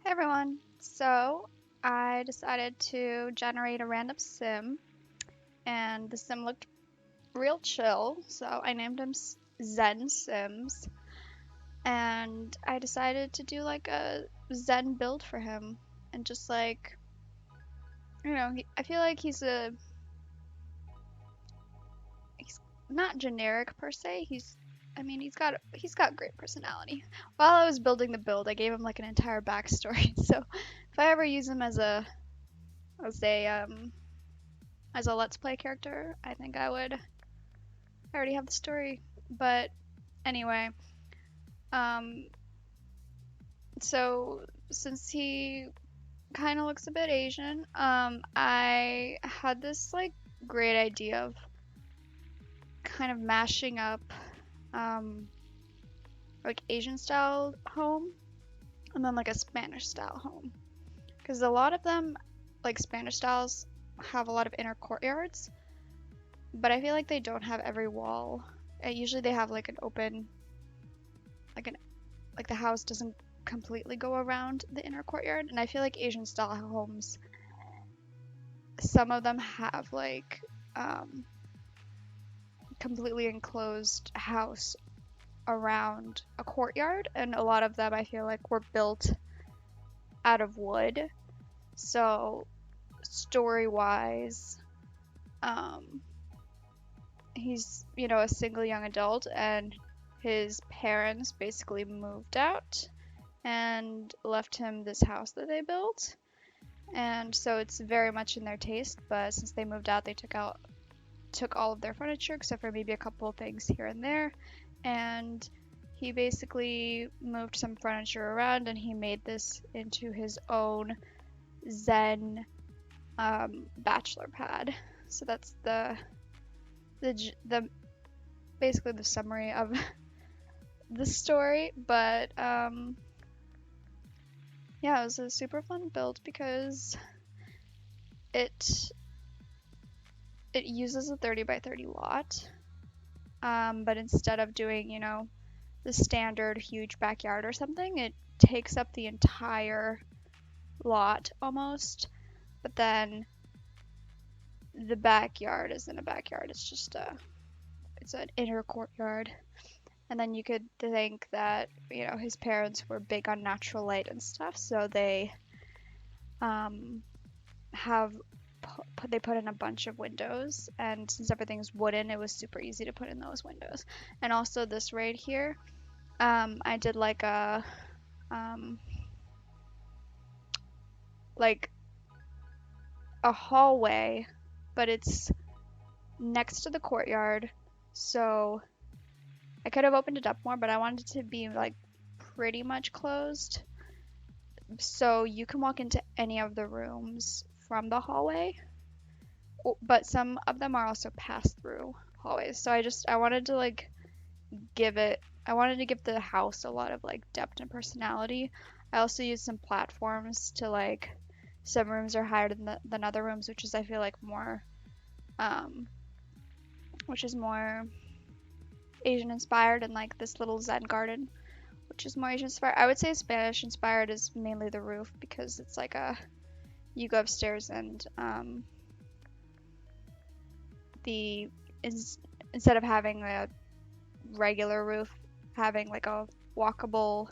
Hey everyone. So I decided to generate a random sim, and the sim looked real chill, so I named him Zen Sims, and I decided to do like a Zen build for him, and just like, I feel like he's not generic per se. He's got great personality. While I was building the build, I gave him like an entire backstory. So if I ever use him as a let's play character, I think I already have the story. But anyway, um, so since he kind of looks a bit Asian, I had this like great idea of kind of mashing up um, like Asian style home and then like a Spanish style home. Because a lot of them, like Spanish styles, have a lot of inner courtyards, but I feel like they don't have every wall. Usually they have like an open, like an like the house doesn't completely go around the inner courtyard. And I feel like Asian style homes, some of them have like um, completely enclosed house around a courtyard, and a lot of them I feel like were built out of wood. So story wise, um, he's a single young adult, and his parents basically moved out and left him this house that they built. And so it's very much in their taste, but since they moved out, they took all of their furniture except for maybe a couple of things here and there. And he basically moved some furniture around, and he made this into his own Zen bachelor pad. So that's the basically the summary of the story. But yeah, it was a super fun build because it it uses a 30 by 30 lot, but instead of doing the standard huge backyard or something, it takes up the entire lot almost. But then the backyard isn't a backyard, it's an inner courtyard. And then you could think that his parents were big on natural light and stuff, so they um, have they put in a bunch of windows, and since everything's wooden, it was super easy to put in those windows. And also this right here, I did um, like a hallway, but it's next to the courtyard, so I could have opened it up more, but I wanted it to be like pretty much closed, so you can walk into any of the rooms from the hallway, but some of them are also pass-through hallways. So I wanted to like give it I wanted to give the house a lot of like depth and personality. I also used some platforms to like some rooms are higher than other rooms, which is I feel like more um which is more Asian inspired, and like this little Zen garden, which is more Asian inspired. I would say Spanish inspired is mainly the roof because it's like you go upstairs and the is instead of having a regular roof, having like a walkable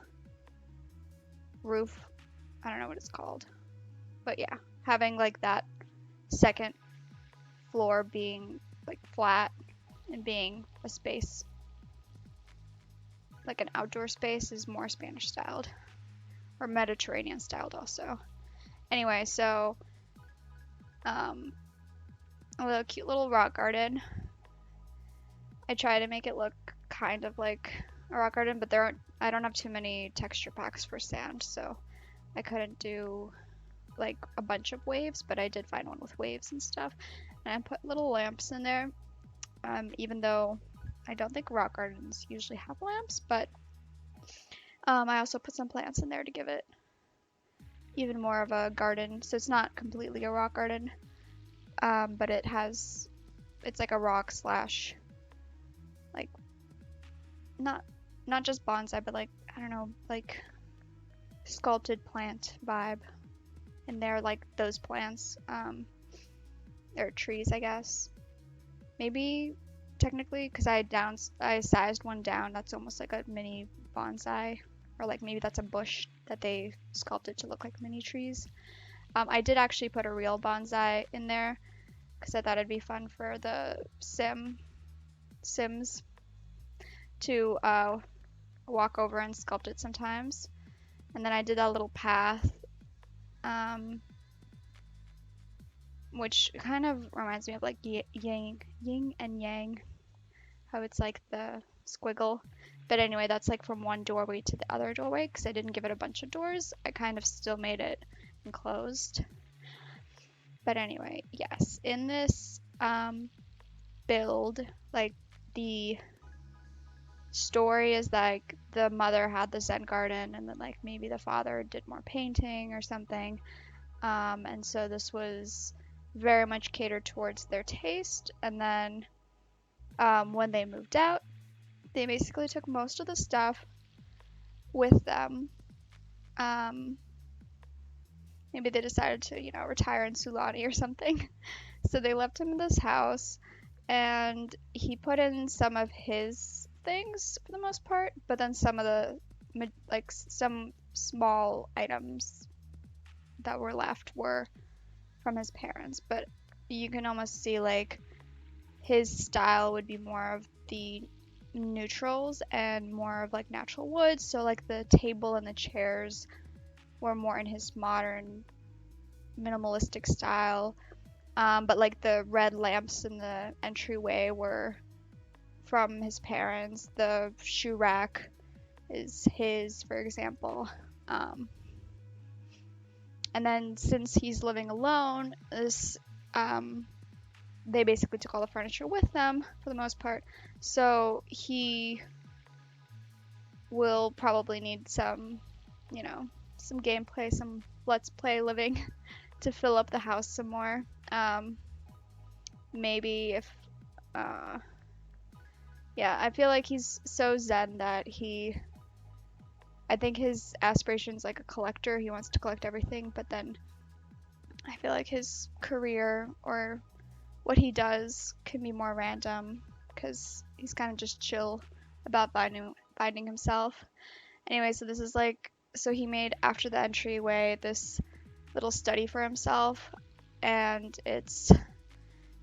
roof. I don't know what it's called, but yeah, having like that second floor being like flat and being a space, like an outdoor space, is more Spanish styled or Mediterranean styled also. Anyway, so um, a little cute little rock garden. I try to make it look kind of like a rock garden, but I don't have too many texture packs for sand, so I couldn't do like a bunch of waves, but I did find one with waves and stuff. And I put little lamps in there, even though I don't think rock gardens usually have lamps, but I also put some plants in there to give it even more of a garden. So it's not completely a rock garden, but it's like a rock slash like not just bonsai, but like I don't know, like sculpted plant vibe. And they're like those plants, or trees, I guess. Maybe technically, because I sized one down. That's almost like a mini bonsai, or like maybe that's a bush that they sculpted to look like mini trees. I did actually put a real bonsai in there because I thought it'd be fun for the Sims to walk over and sculpt it sometimes. And then I did that little path, which kind of reminds me of like yin and yang, how it's like the squiggle. But anyway, that's like from one doorway to the other doorway because I didn't give it a bunch of doors. I kind of still made it enclosed. But anyway, yes, in this build, like the story is like the mother had the Zen garden and then like maybe the father did more painting or something. And so this was very much catered towards their taste. And then when they moved out, they basically took most of the stuff with them. Maybe they decided to, retire in Sulani or something. So they left him in this house, and he put in some of his things for the most part, but then some of the, like, some small items that were left were from his parents. But you can almost see, like, his style would be more of the neutrals and more of like natural wood. So like the table and the chairs were more in his modern minimalistic style. But like the red lamps in the entryway were from his parents. The shoe rack is his, for example. And then since he's living alone, they basically took all the furniture with them for the most part. So he will probably need some, some gameplay, some let's play living to fill up the house some more. Maybe if, I feel like he's so zen that I think his aspiration's like a collector. He wants to collect everything, but then I feel like his career or what he does can be more random because he's kind of just chill about finding himself. Anyway, so this is like, so he made after the entryway this little study for himself, and it's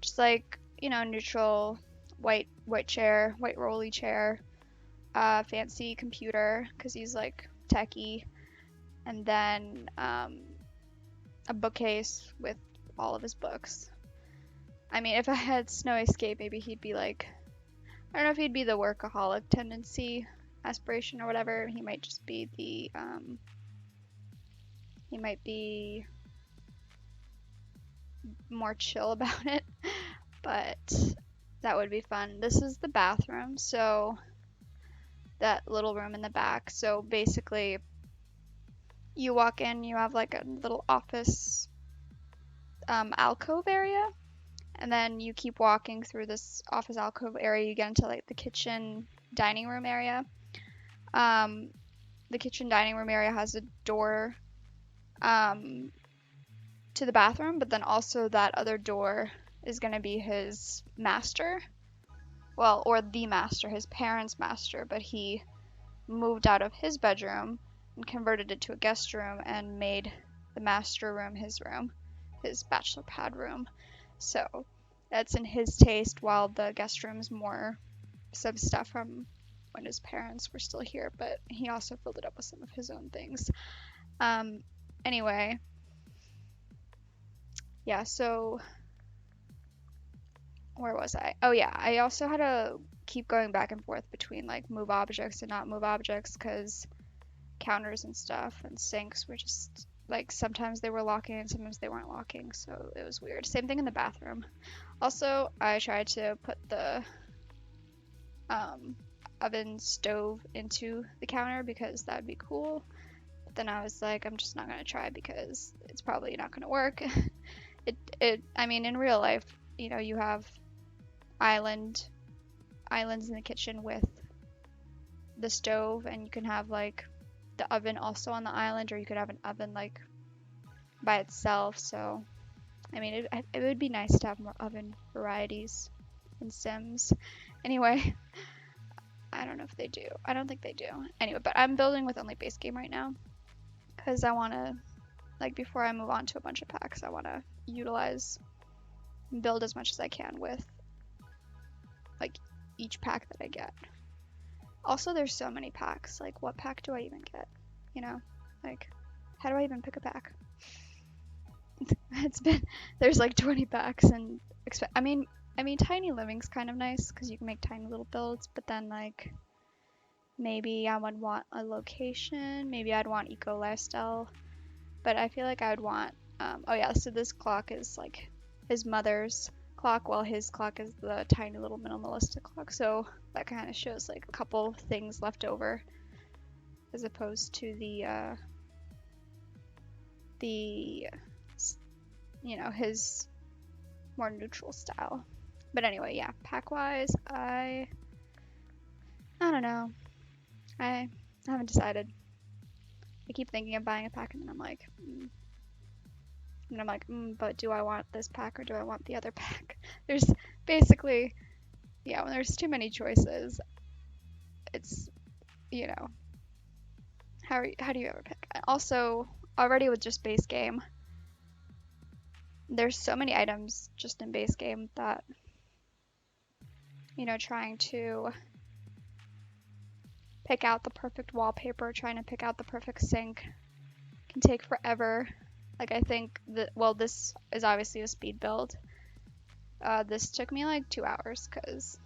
just like, neutral white chair, white rolly chair, fancy computer because he's like techie, and then a bookcase with all of his books. I mean, if I had Snow Escape, maybe he'd be like, I don't know if he'd be the workaholic tendency, aspiration, or whatever. He might just be he might be more chill about it, but that would be fun. This is the bathroom, so that little room in the back. So basically, you walk in, you have like a little office alcove area. And then you keep walking through this office alcove area, you get into like the kitchen dining room area. The kitchen dining room area has a door to the bathroom, but then also that other door is going to be his master. Well, or the master, his parents' master, but he moved out of his bedroom and converted it to a guest room and made the master room, his bachelor pad room. So that's in his taste, while the guest room's more some stuff from when his parents were still here, but he also filled it up with some of his own things. Anyway, yeah, so where was I? Oh yeah, I also had to keep going back and forth between like move objects and not move objects because counters and stuff and sinks were just like sometimes they were locking and sometimes they weren't locking, so it was weird. Same thing in the bathroom. Also, I tried to put the oven stove into the counter because that'd be cool, but then I was like, I'm just not gonna try because it's probably not gonna work. I mean, in real life, you have islands in the kitchen with the stove, and you can have like the oven also on the island, or you could have an oven like by itself. So I mean, it would be nice to have more oven varieties in Sims. Anyway, I don't know if they do. I don't think they do. Anyway, but I'm building with only base game right now because I want to, like, before I move on to a bunch of packs, I want to utilize and build as much as I can with, like, each pack that I get. Also, there's so many packs. Like, what pack do I even get? You know? Like, how do I even pick a pack? There's like 20 packs, and I mean, tiny living's kind of nice because you can make tiny little builds, but then, like, maybe I would want a location, maybe I'd want eco lifestyle, but I feel like I would want, oh yeah, so this clock is like his mother's clock, while his clock is the tiny little minimalistic clock, so that kind of shows like a couple things left over as opposed to the you know, his more neutral style. But anyway, yeah, pack wise, I don't know. I haven't decided. I keep thinking of buying a pack, and then I'm like, but do I want this pack or do I want the other pack? There's basically, yeah, when there's too many choices, it's, you know, how do you ever pick? Also, already with just base game, there's so many items just in base game that, you know, trying to pick out the perfect wallpaper, trying to pick out the perfect sink can take forever. Like, I think that, well, this is obviously a speed build. This took me like 2 hours because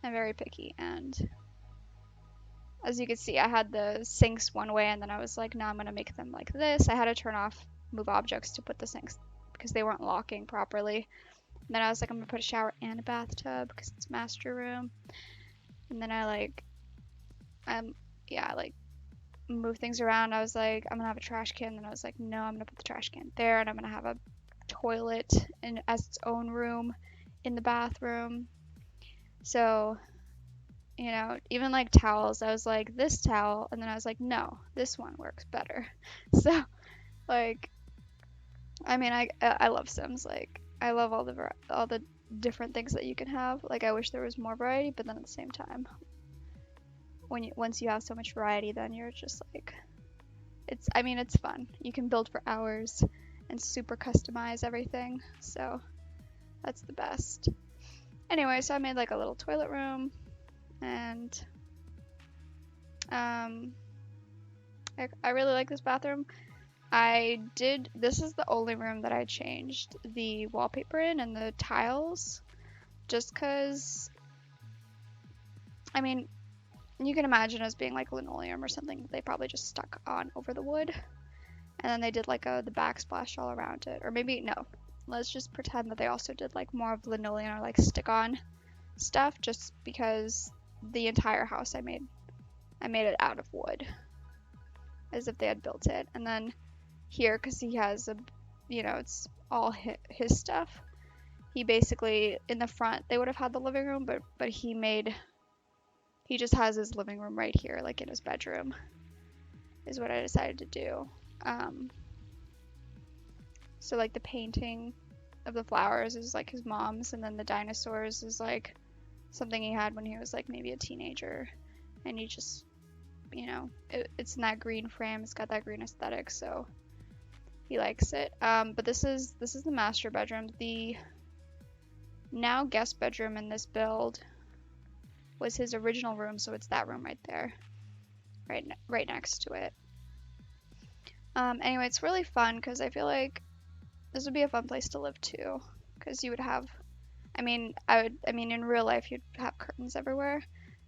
I'm very picky, and as you can see, I had the sinks one way, and then I was like, no, I'm gonna make them like this. I had to turn off move objects to put the sinks because they weren't locking properly. And then I was like, I'm gonna put a shower and a bathtub because it's master room. And then I like, yeah, like move things around. I was like, I'm gonna have a trash can. Then I was like, no, I'm gonna put the trash can there, and I'm gonna have a toilet in as its own room in the bathroom. So, you know, even like towels, I was like, this towel, and then I was like, no, this one works better. So, like, I mean, I love Sims. Like, I love all the different things that you can have. Like, I wish there was more variety, but then at the same time, once you have so much variety, then you're just like, it's fun. You can build for hours and super customize everything. So that's the best. Anyway, so I made like a little toilet room, and I really like this bathroom. This is the only room that I changed the wallpaper in and the tiles, just because, I mean, you can imagine as being like linoleum or something that they probably just stuck on over the wood, and then they did like the backsplash all around it. Or maybe, no, let's just pretend that they also did like more of linoleum or like stick-on stuff, just because the entire house I made it out of wood, as if they had built it. And then here, because he has it's all his stuff, he basically, in the front, they would have had the living room, but he just has his living room right here, like in his bedroom, is what I decided to do. So like the painting of the flowers is like his mom's, and then the dinosaurs is like something he had when he was like maybe a teenager, and he just, it's in that green frame, it's got that green aesthetic, so he likes it. But this is the master bedroom. The now guest bedroom in this build was his original room, so it's that room right there, right next to it. Anyway, it's really fun because I feel like this would be a fun place to live too, because you would have, in real life you'd have curtains everywhere.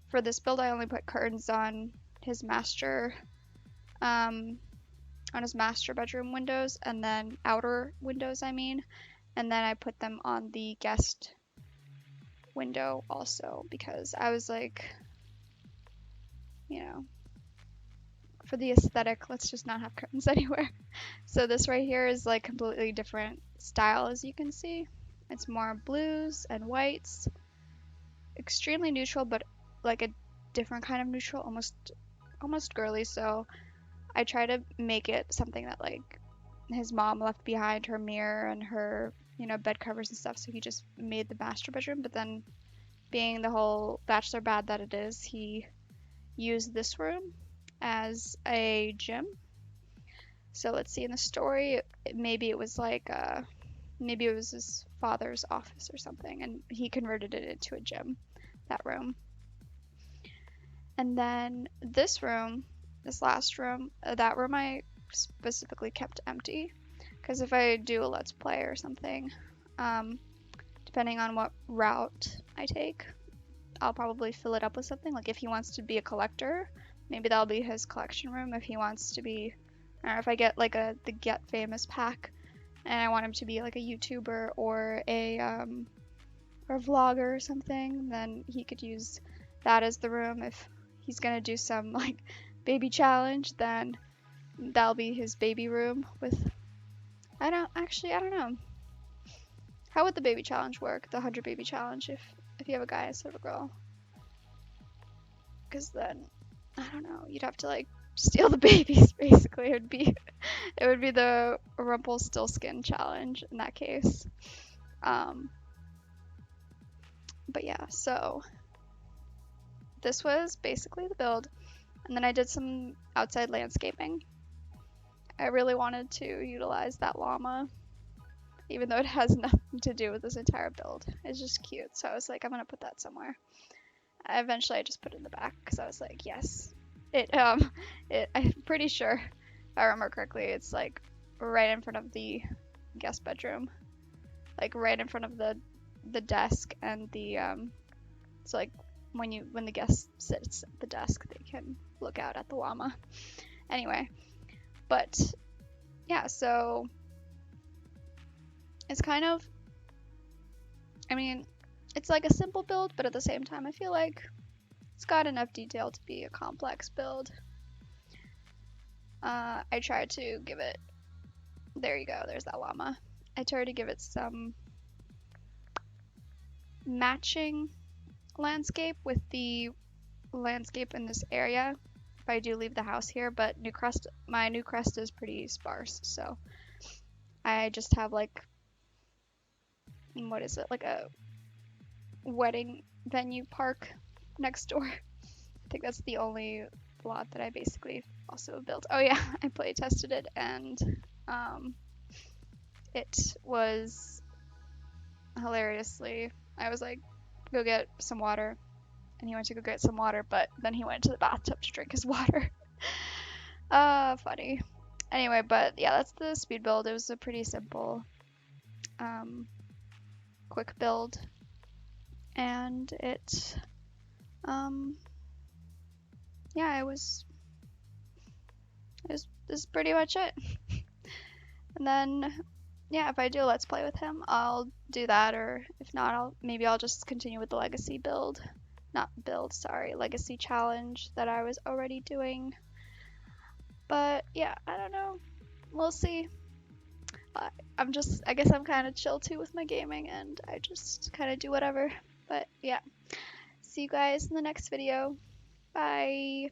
For this build, I only put curtains on his master bedroom windows, and then outer windows, and then I put them on the guest window also, because I was like, for the aesthetic, let's just not have curtains anywhere. So this right here is like completely different style, as you can see. It's more blues and whites, extremely neutral, but like a different kind of neutral, almost girly. So I try to make it something that like his mom left behind her mirror and her, bed covers and stuff. So he just made the master bedroom. But then, being the whole bachelor bad that it is, he used this room as a gym. So let's see in the story, maybe it was like maybe it was his father's office or something, and he converted it into a gym, that room. And then this room, this last room, that room I specifically kept empty, because if I do a let's play or something, depending on what route I take, I'll probably fill it up with something. Like if he wants to be a collector, maybe that'll be his collection room. If he wants to be, or if I get like the Get Famous pack, and I want him to be like a YouTuber or a vlogger or something, then he could use that as the room. If he's gonna do some like baby challenge, then that'll be his baby room with. I don't know. How would the baby challenge work? The 100 baby challenge, if you have a guy instead of a girl. Because then, I don't know, you'd have to like steal the babies basically. It would be the Rumpelstiltskin challenge in that case. But yeah, so this was basically the build. And then I did some outside landscaping. I really wanted to utilize that llama, even though it has nothing to do with this entire build. It's just cute, so I was like, I'm gonna put that somewhere. Eventually I just put it in the back because I was like, yes. I'm pretty sure, if I remember correctly, it's like right in front of the guest bedroom, like right in front of the desk and the so like when the guest sits at the desk, they can look out at the llama. Anyway, but yeah, so it's kind of, I mean, it's like a simple build, but at the same time, I feel like it's got enough detail to be a complex build. I tried to give it, there you go, there's that llama. I tried to give it some matching landscape with the landscape in this area if I do leave the house here, but my new crest is pretty sparse, so I just have like, what is it, like a wedding venue park next door. I think that's the only lot that I basically also built. Oh yeah, I play tested it, and it was hilariously, I was like, go get some water, and he went to go get some water, but then he went to the bathtub to drink his water. Funny. Anyway, but yeah, that's the speed build. It was a pretty simple, quick build, and it, yeah, it was this is pretty much it. And then, yeah, if I do a let's play with him, I'll do that, or if not, maybe I'll just continue with the legacy legacy challenge that I was already doing. But yeah, I don't know, we'll see. I guess I'm kind of chill too with my gaming, and I just kind of do whatever. But yeah, see you guys in the next video. Bye.